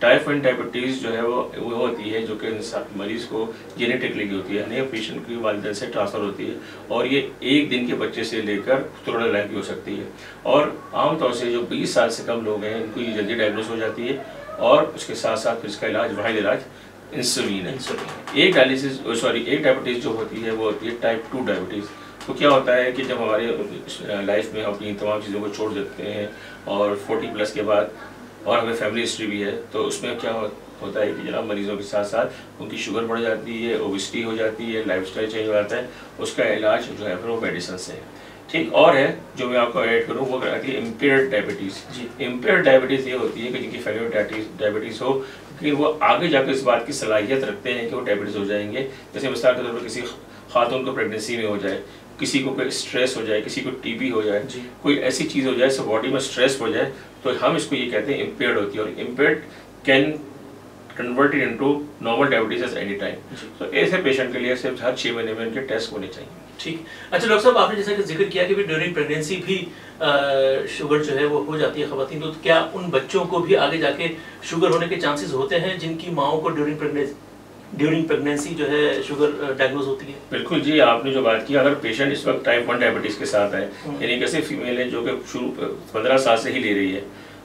Type 1 diabetes جو ہے وہ ہوتی ہے جو کہ مریض کو جینیٹکلی ہوتی ہے، یعنی پیشنٹ کی والدین سے ٹرانسفر ہوتی ہے، اور یہ ایک دن کے بچے سے لے کر تھوڑا لائف کی ہو سکتی ہے، اور عام طور سے جو 20 سال سے کم لوگ ہیں ان کو یہ جلدی ڈائگنوز ہو جاتی ہے، اور اس کے ساتھ ساتھ پھر اس کا واحد علاج انسولین ہے۔ ایک ڈائبٹیز جو ہوتی ہے وہ ہوتی ہے ٹائپ 2 ڈائبٹیز۔ تو کیا ہوتا ہے کہ جب ہمارے لائف میں ہم اپنی تمام چیزوں کو چھوڑ دیتے ہیں اور 40+ کے بعد، اور ہمیں فیملی ہسٹری بھی ہے، تو اس میں کیا ہوتا ہے کہ جناب مریضوں کے ساتھ ساتھ ان کی شوگر بڑھ جاتی ہے، اوبیسٹی ہو جاتی ہے، لائف اسٹائل چینج ہو جاتا ہے، اس کا علاج جو ہے پھر وہ میڈیسن سے ہے۔ ٹھیک، اور ہے جو میں آپ کو ایڈ کروں وہ آتی ہے امپیئرڈ ڈائبٹیز۔ امپیئرڈ ڈائبٹیز یہ ہوتی ہے کہ جن کی فیملی ڈائبٹیز ہو کہ وہ آگے جا کے اس بات کی صلاحیت رکھتے ہیں کہ وہ ڈائبٹیز ہو جائیں گے، جیسے مثال کے طور پر کسی خاتون کو پریگنینسی میں ہو جائے، کسی کو کوئی اسٹریس ہو جائے، کسی کو ٹی بی ہو جائے، کوئی ایسی چیز ہو جائے، باڈی میں اسٹریس ہو جائے، تو ہم اس کو یہ کہتے ہیں امپیئرڈ ہوتی ہے، اور impaired can converted into normal diabetes at any time. تو ایسے پیشنٹ کے لیے صرف ہر 6 مہینے میں ان کے ٹیسٹ ہونے چاہیے۔ ٹھیک، اچھا ڈاکٹر صاحب آپ نے جیسا کہ ذکر کیا کہ ڈیورنگ پریگنینسی بھی شوگر جو ہے وہ ہو جاتی ہے خواتین، تو کیا ان بچوں کو بھی آگے جا کے شوگر ہونے کے چانسز ہوتے ہیں جن کی ماؤں کو ڈیورنگ پریگنینسی جو ہے شوگر ڈائگنوز ہوتی ہے؟ بالکل جی، آپ نے جو بات کی، اگر پیشنٹ اس وقت ٹائپ 1 ڈائبٹیز کے ساتھ ہے، یعنی کیسے فیمیل ہے جو کہ شروع 15 سال سے ہی لے رہی ہے،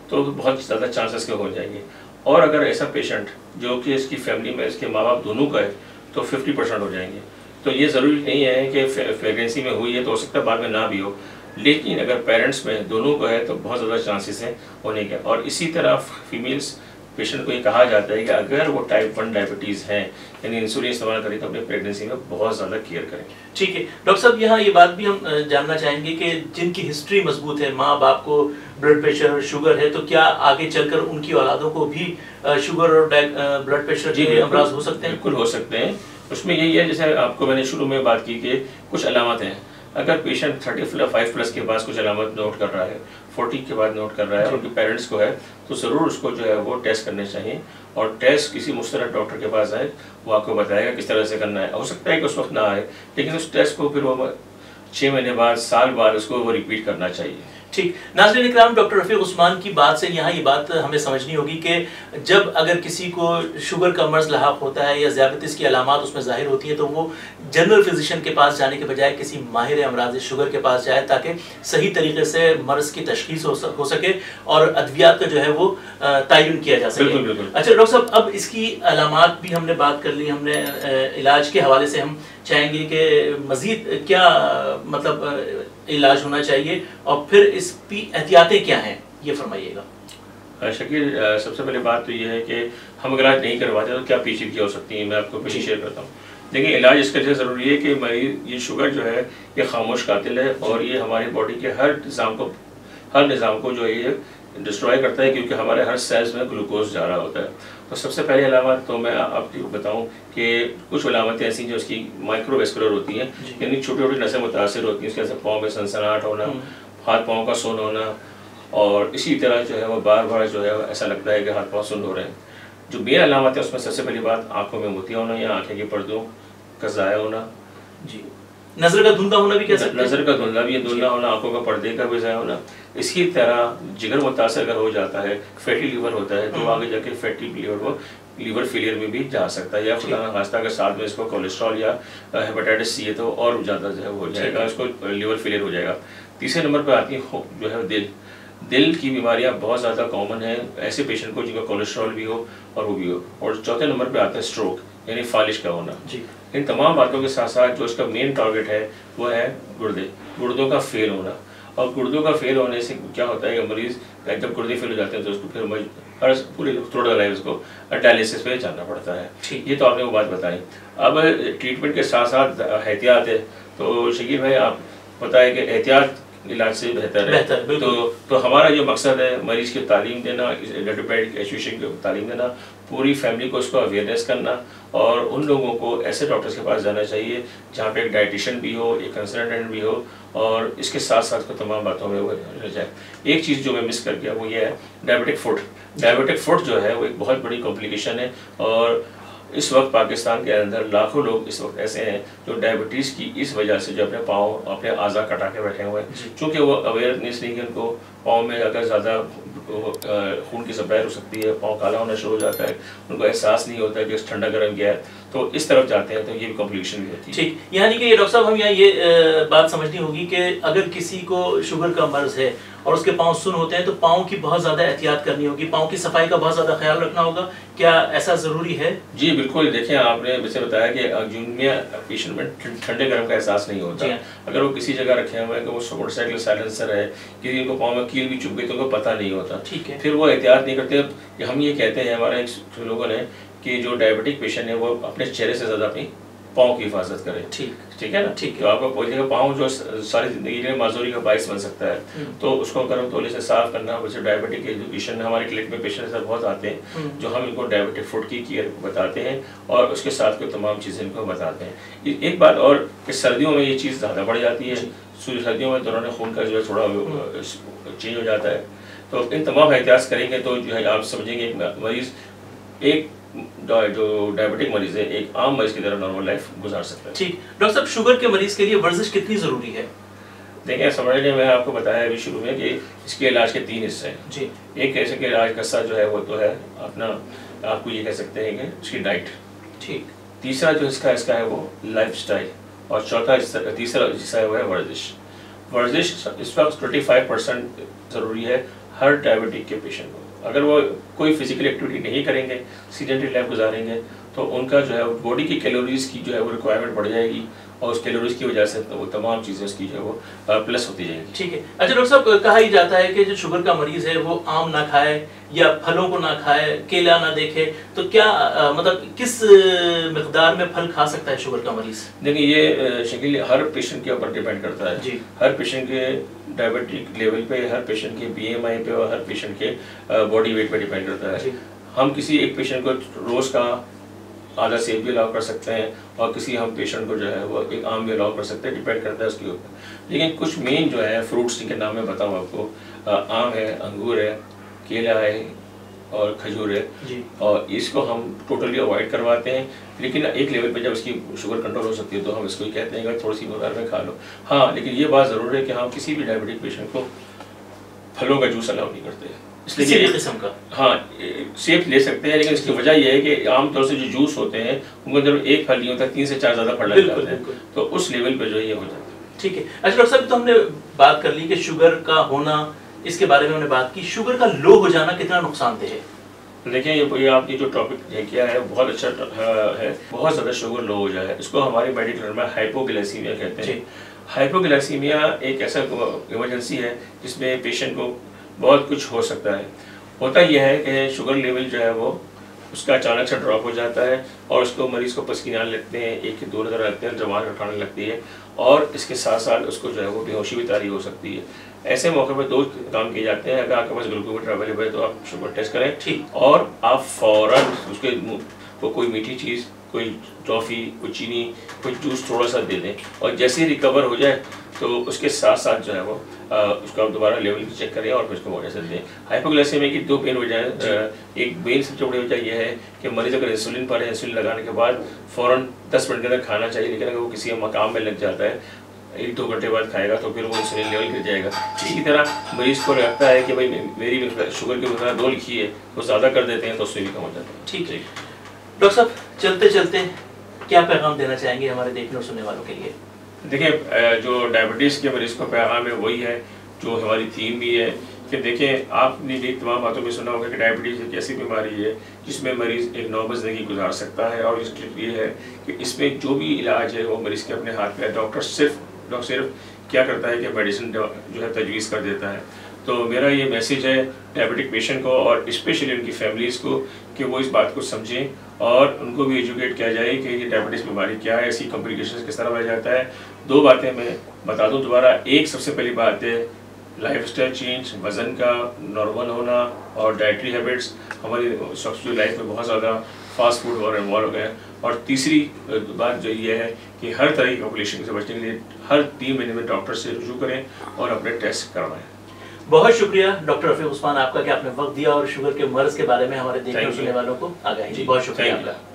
تو بہت زیادہ چانسز کے ہو جائیں گے، اور اگر ایسا پیشنٹ جو کہ اس کی فیملی میں اس کے ماں باپ دونوں کا ہے تو 50% ہو جائیں گے۔ تو یہ ضروری نہیں ہے کہ پریگنینسی میں ہوئی ہے تو ہو سکتا ہے بعد میں نہ بھی ہو، لیکن اگر پیرنٹس میں دونوں کو ہے تو بہت زیادہ چانسز ہیں ہونے کے۔ اور اسی طرح فیمیلس پیشنٹ کو یہ کہا جاتا ہے کہ اگر وہ ٹائپ 1 ڈائبٹیز ہیں، یعنی انسولین استعمال کریں، تو اپنے پریگنینسی میں بہت زیادہ کیئر کریں۔ ٹھیک ہے ڈاکٹر صاحب، یہاں یہ بات بھی ہم جاننا چاہیں گے کہ جن کی ہسٹری مضبوط ہے، ماں باپ کو بلڈ پریشر شوگر ہے، تو کیا آگے چل کر ان کی اولادوں کو بھی شوگر اور بلڈ پریشر کے امراض ہو سکتے ہیں؟ بالکل ہو سکتے ہیں۔ اس میں یہی ہے جیسے آپ کو میں نے شروع میں بات کی کہ کچھ علامات ہیں، اگر پیشنٹ 35+ کے بعد کچھ علامات نوٹ کر رہا ہے، 40 کے بعد نوٹ کر رہا ہے، اور ان کے پیرنٹس کو ہے، تو ضرور اس کو جو ہے وہ ٹیسٹ کرنے چاہیے، اور ٹیسٹ کسی مستند ڈاکٹر کے پاس آئے، وہ آپ کو بتائے گا کس طرح سے کرنا ہے۔ ہو سکتا ہے کہ اس وقت نہ آئے، لیکن اس ٹیسٹ کو پھر وہ 6 مہینے بعد، سال بعد اس کو وہ ریپیٹ کرنا چاہیے۔ ٹھیک، ناظرین اکرام، ڈاکٹر رفیق عثمان کی بات سے یہاں یہ بات ہمیں سمجھنی ہوگی کہ جب اگر کسی کو شوگر کا مرض لاحق ہوتا ہے یا ذیابیطس کی علامات اس میں ظاہر ہوتی ہیں، تو وہ جنرل فزیشین کے پاس جانے کے بجائے کسی ماہر امراض شوگر کے پاس جائے تاکہ صحیح طریقے سے مرض کی تشخیص ہو سکے اور ادویات کا جو ہے وہ تعین کیا جا سکے۔ اچھا ڈاکٹر صاحب، اب اس کی علامات بھی ہم نے بات کر لی، ہم نے علاج کے حوالے سے ہم چاہیں گے کہ مزید کیا مطلب علاج ہونا چاہیے، اور پھر اس کی احتیاطیں کیا ہیں، یہ فرمائیے گا۔ شکیل، سب سے پہلے بات تو یہ ہے کہ ہم اگر علاج نہیں کرواتے تو کیا پیچیدگیاں ہو سکتی ہیں، میں آپ کو پیچھے شیئر کرتا ہوں۔ دیکھیں، علاج اس کے لیے ضروری ہے کہ مریض، یہ شوگر جو ہے یہ خاموش قاتل ہے، اور یہ ہماری باڈی کے ہر نظام کو جو ہے یہ ڈسٹروائے کرتا ہے، کیونکہ ہمارے ہر سیلز میں گلوکوز جا رہا ہوتا ہے۔ تو سب سے پہلی علامت تو میں آپ کو بتاؤں کہ کچھ علامتیں ایسی جو اس کی مائکرو ویسکولر ہوتی ہیں، یعنی چھوٹی چھوٹی نسیں متاثر ہوتی ہیں، اس کے جیسے پاؤں میں سنسناہٹ ہونا، ہاتھ پاؤں کا سن ہونا، اور اسی طرح جو ہے وہ بار بار جو ہے ایسا لگتا ہے کہ ہاتھ پاؤں سن ہو رہے ہیں۔ جو مین علامت ہے اس میں سب سے پہلی بات آنکھوں میں موتیاں ہونا یا آنکھیں کے پردوں کا ضائع ہونا، جی، نظر کا دھندلا ہونا بھی کہہ سکتے ہیں، نظر کا دھندلا بھی دھندلا ہونا، آنکھوں کا پردے کا بھی ضائع ہونا۔ اسی طرح جگر متاثر اگر ہو جاتا ہے، فیٹی لیور ہوتا ہے، تو آگے جا کے فیٹی لیور فیلئر میں بھی جا سکتا ہے، یا خدا نخواستہ اگر ساتھ میں اس کو کولیسٹرول یا ہیپاٹائٹس سی ہے تو اور زیادہ جو ہے ہو جائے گا، اس کو لیور فیلئر ہو جائے گا۔ تیسرے نمبر پہ آتی ہے جو ہے دل کی بیماریاں بہت زیادہ کامن ہیں ایسے پیشنٹ کو جن کا کولیسٹرول بھی ہو اور وہ بھی ہو۔ اور چوتھے نمبر پہ آتا ہے اسٹروک، یعنی فالش کا ہونا۔ ان تمام باتوں کے ساتھ ساتھ جو اس کا مین ٹارگیٹ ہے وہ ہے گردوں کا فیل ہونا۔ اور گردوں کا فیل ہونے سے کیا ہوتا ہے کہ مریض جب گردے فیل ہو جاتے ہیں تو اس کو پھر پورے تھوڑا لائف اس کو ڈائلیسس پہ جانا پڑتا ہے۔ یہ تو آپ نے وہ بات بتائی۔ اب ٹریٹمنٹ کے ساتھ ساتھ احتیاط ہے، تو شکیل بھائی آپ بتائیں کہ احتیاط علاج سے بہتر ہے، تو ہمارا جو مقصد ہے مریض کی تعلیم دینا، ڈائبٹک ایسوسیشن کی تعلیم دینا، پوری فیملی کو اس کو اویئرنیس کرنا، اور ان لوگوں کو ایسے ڈاکٹرز کے پاس جانا چاہیے جہاں پہ ایک ڈائٹیشین بھی ہو، ایک کنسلٹنٹ بھی ہو، اور اس کے ساتھ ساتھ کو تمام باتوں میں وہ رہ جائے۔ ایک چیز جو میں مس کر گیا وہ یہ ہے ڈائبٹک فوٹ۔ ڈائبٹک فوٹ جو ہے وہ ایک بہت بڑی کمپلیکیشن ہے، اور اس وقت پاکستان کے اندر لاکھوں لوگ اس وقت ایسے ہیں جو ڈائبٹیز کی اس وجہ سے جو اپنے پاؤں اپنے اعضاء کٹا کے بیٹھے ہوئے ہیں، چونکہ وہ اویئرنیس نہیں کہ ان کو پاؤں میں اگر زیادہ خون کی سپلائی ہو سکتی ہے، پاؤں کالا ہونا شروع ہو جاتا ہے، ان کو احساس نہیں ہوتا ہے کہ ٹھنڈا گرم کیا ہے، تو اس طرف جاتے ہیں تو یہ بھی کمپلیکیشن بھی ہوتی ہے۔ ٹھیک، یعنی کہ ڈاکٹر صاحب ہم یہاں یہ بات سمجھنی ہوگی کہ اگر کسی کو شوگر کا مرض ہے اور اس کے پاؤں سن ہوتے ہیں تو پاؤں کی بہت زیادہ احتیاط کرنی ہوگی، پاؤں کی صفائی کا بہت زیادہ خیال رکھنا ہوگا، کیا ایسا ضروری ہے؟ جی بالکل، دیکھیں آپ نے ویسے بتایا کہ جن میں پیشنٹ میں ٹھنڈے گرم کا احساس نہیں ہوتا، اگر وہ کسی جگہ رکھے ہوئے ہیں کہ وہ موٹر سائیکل سائلنسر ہے، کسی ان کو پاؤں میں کیل بھی چبھ گئی تو ان کو پتہ نہیں ہوتا، پھر وہ احتیاط نہیں کرتے۔ ہم یہ کہتے ہیں ہمارے لوگوں نے کہ جو ڈائبٹک پیشنٹ ہے وہ اپنے چہرے سے زیادہ اپنی پاؤں کی حفاظت کرے، ٹھیک ہے نا، تو آپ کو پوچھے گا پاؤں جو ساری زندگی میں معذوری کا باعث بن سکتا ہے، تو اس کو گرم تولے سے صاف کرنا۔ ویسے ڈائبٹک ایجوکیشن ہمارے کلینک میں پیشنٹ بہت آتے ہیں جو ہم ان کو ڈائبٹک فوڈ کی کیئر بتاتے ہیں اور اس کے ساتھ کوئی تمام چیزیں ان کو بتاتے ہیں۔ ایک بات اور کہ سردیوں میں یہ چیز زیادہ بڑھ جاتی ہے، سردیوں میں دوران خون کا جو ہے تھوڑا چینج ہو جاتا ہے، تو ان تمام احتیاط کریں گے تو جو ہے آپ سمجھیں گے ایک مریض ایک جو ڈائبٹک مریض ہے ایک عام مریض کی طرح نارمل لائف گزار سکتا ہے۔ ٹھیک، ڈاکٹر صاحب شوگر کے مریض کے لیے ورزش کتنی ضروری ہے؟ دیکھیں سمجھنے میں آپ کو بتایا ابھی شروع میں کہ اس کے علاج کے 3 حصے ہیں۔ جی، ایک ایسے کہ علاج کا حصہ جو ہے وہ تو ہے اپنا آپ کو یہ کہہ سکتے ہیں کہ اس کی ڈائٹ، ٹھیک، تیسرا جو اس کا ہے وہ لائف سٹائل، اور چوتھا تیسرا حصہ ہے وہ ہے ورزش۔ ورزش اس وقت 25% ضروری ہے ہر ڈائبٹک کے پیشنٹ کو۔ اگر وہ کوئی فزیکل ایکٹیویٹی نہیں کریں گے، سیڈنٹری لائف گزاریں گے، تو ان کا جو ہے باڈی کی کیلوریز کی جو ہے وہ ریکوائرمنٹ بڑھ جائے گی اور اس کیلوریز کی وجہ سے وہ تمام چیزیں اس کی جو ہے وہ پلس ہوتی جائیں گی۔ ٹھیک ہے، اچھا ڈاکٹر صاحب کہا ہی جاتا ہے کہ جو شوگر کا مریض ہے وہ آم نہ کھائے یا پھلوں کو نہ کھائے، کیلا نہ دیکھے، تو کیا مطلب کس مقدار میں پھل کھا سکتا ہے شوگر کا مریض؟ دیکھیں یہ شکل ہر پیشنٹ کے اوپر ڈیپینڈ کرتا ہے، جی، ہر پیشنٹ کے ڈائبٹک لیول پہ، ہر پیشنٹ کے BMI پہ اور ہر پیشنٹ کے باڈی ویٹ پہ ڈیپینڈ کرتا ہے۔ ہم کسی ایک پیشنٹ کو روز کا آدھا سیب بھی الاؤ کر سکتے ہیں اور کسی ہم پیشنٹ کو جو ہے وہ ایک آم بھی الاؤ کر سکتے ہیں، ڈیپینڈ کرتا ہے اس کے اوپر۔ لیکن کچھ مین جو ہے فروٹس جن کے نام میں بتاؤں آپ کو، آم ہے، انگور ہے، کیلا ہے اور کھجور ہے، اور اس کو ہم ٹوٹلی اوائڈ کرواتے ہیں۔ لیکن ایک لیول پہ جب اس کی شوگر کنٹرول ہو سکتی ہے تو ہم اس کو کہتے ہیں کہ تھوڑی سی مقدار میں کھا لو۔ ہاں لیکن یہ بات ضرور ہے کہ ہم کسی بھی ڈائبٹک پیشنٹ کو پھلوں کا جوس الاؤ نہیں کرتے، اس لیے کسی قسم کا۔ ہاں سیب لے سکتے ہیں، لیکن اس کی وجہ یہ ہے کہ عام طور سے جو جوس ہوتے ہیں ان کے اندر ایک پھل نہیں ہوتا، 3 سے 4 زیادہ پھل لگ جاتے ہیں، تو اس لیول پہ جو ہے یہ ہو جاتا ہے۔ ٹھیک ہے، اچھا ڈاکٹر صاحب تو ہم نے بات کر لی کہ شوگر کا ہونا، اس کے بارے میں ہم نے بات کی، شوگر کا لو ہو جانا کتنا نقصان دہ ہے؟ دیکھیں یہ آپ نے جو ٹاپک کیا ہے بہت اچھا ہے، بہت زیادہ شوگر لو ہو جائے، اس کو ہماری میڈیکل میں ہائپوگلائسیمیا کہتے ہیں۔ ہائپوگلائسیمیا ایک ایسا ایمرجنسی ہے جس میں پیشنٹ کو بہت کچھ ہو سکتا ہے۔ ہوتا یہ ہے کہ شوگر لیول جو ہے وہ اس کا اچانک سے ڈراپ ہو جاتا ہے اور اس کو مریض کو پسینے آنے لگتے ہیں، ایک کے 2 نظر آتے ہیں، زبان اٹھانے لگتی ہے، اور اس کے ساتھ ساتھ اس کو جو ہے وہ بے ہوشی بھی طاری ہو سکتی ہے۔ ایسے موقع پہ 2 کام کیے جاتے ہیں۔ اگر آپ کے پاس گلوکومیٹر اویلیبل ہے تو آپ شوگر ٹیسٹ کریں، اور آپ فوراً اس کے کوئی میٹھی چیز، کوئی ٹافی، کوئی چینی، کوئی جوس تھوڑا سا دے دیں، اور جیسے ہی ریکور ہو جائے تو اس کے ساتھ ساتھ جو ہے وہ اس کو آپ دوبارہ لیول چیک کریں اور پھر اس کو وجہ سے دیں۔ ہائپوگلائسیمیا کی 2 مین وجہ ہیں۔ ایک مین سب سے بڑی وجہ یہ ہے کہ مریض اگر انسولین پر ہے، انسولین لگانے کے بعد فوراً 10 منٹ کے اندر کھانا چاہیے، لیکن اگر وہ کسی مقام میں لگ جاتا ہے 1-2 گھنٹے بعد کھائے گا تو پھر وہ انسولین لیول گر جائے گا۔ اسی طرح مریض کو لگتا ہے کہ بھائی میری شوگر کی مقدار 2 لکھی ہے، وہ زیادہ کر دیتے ہیں تو اس سے بھی کم ہو جاتا ہے۔ ٹھیک ہے ڈاکٹر صاحب، چلتے چلتے کیا پیغام دینا چاہیں گے ہمارے دیکھنے اور سننے والوں کے لیے؟ دیکھیں جو ڈائبٹیز کے مریض کو پیغام ہے وہی ہے جو ہماری تھیم بھی ہے کہ دیکھیں آپ نے بھی تمام باتوں میں سنا ہوگا کہ ڈائبٹیز ایک ایسی بیماری ہے جس میں مریض ایک نارمل زندگی گزار سکتا ہے، اور اس یہ ہے کہ اس میں جو بھی علاج ہے وہ مریض کے اپنے ہاتھ میں ہے۔ ڈاکٹر صرف کیا کرتا ہے کہ میڈیسن جو ہے تجویز کر دیتا ہے۔ تو میرا یہ میسیج ہے ڈائبٹک پیشنٹ کو اور اسپیشلی ان کی فیملیز کو کہ وہ اس بات کو سمجھیں اور ان کو بھی ایجوکیٹ کیا جائے کہ یہ ڈائبٹیز بیماری کیا ہے، ایسی کمپلیکیشنز کس طرح ہو جاتا ہے۔ 2 باتیں میں بتا دوں دوبارہ۔ ایک سب سے پہلی بات ہے لائف اسٹائل چینج، وزن کا نارمل ہونا اور ڈائٹری ہیبٹس۔ ہماری شخص جو لائف میں بہت زیادہ فاسٹ فوڈ اور انوالو ہو گئے ہیں۔ اور تیسری بات جو یہ ہے کہ ہر طرح کی کمپلیکیشن سے بچنے کے لیے ہر 3 مہینے میں ڈاکٹر سے رجوع کریں اور اپنے ٹیسٹ کروائیں۔ بہت شکریہ ڈاکٹر رفیق عثمان آپ کا کہ آپ نے وقت دیا اور شوگر کے مرض کے بارے میں ہمارے دیکھنے اور سننے والوں کو آگاہی دی۔ بہت شکریہ آپ کا۔